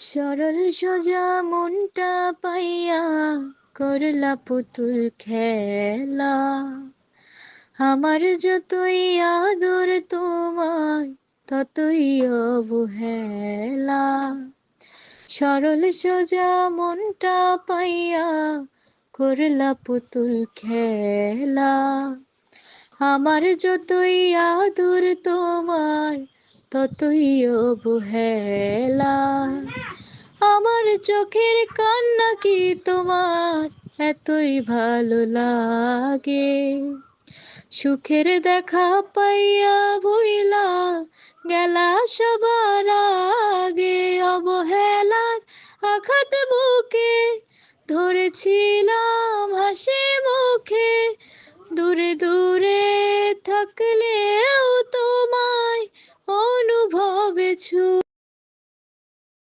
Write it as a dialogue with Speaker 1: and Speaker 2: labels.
Speaker 1: সরল সোজা মনটা পাইয়া করলা পুতুল খেলা। আমার যতই আদর তোমার ততই অবহেলা। সরল সোজা মনটা পাইয়া করলা পুতুল খেলা। আমার যতই আদর তোমার ততই অবহেলা। আমার চোখের কান্না কি তোমার এতই ভালো লাগে? সুখের দেখা পাইয়া ভুইলা গেলা সবার আগে। অবহেলার আঘাত বুকে ধরেছিলাম হাসি মুখে। দূরে দূরে থাকলেও তোমায় অনুভবে ছু